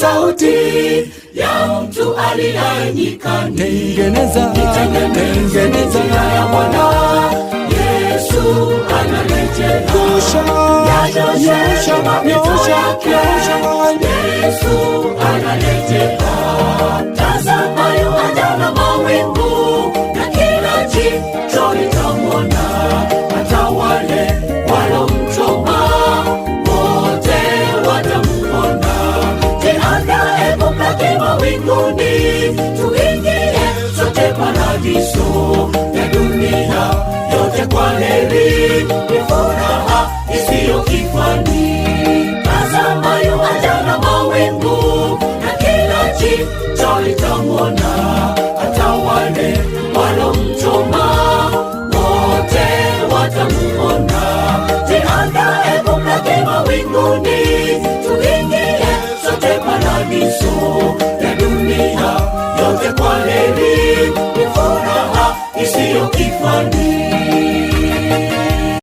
sauti ya mtu aliye nyikani. Tengeneza njia ya Bwana. Yesu anarejea. Nyosha mapito yake. Yesu anarejea. Tazama yuaja na mawingu, na kila jicho litamwona. Hata wale walomchoma wote watamuona. Jiandae kumlaki mawinguni, tuingie sote paradiso ya dunia yote. Kwa heri, ni furaha isiyo kifani. Tazama yuaja na mawingu, na kila jicho litamwona. Hata wale walomchoma wote watamuona. Jiandae kumlaki mawinguni, tuingie sote paradiso ya dunia yote. Kwa heri, ni furaha isiyo kifani.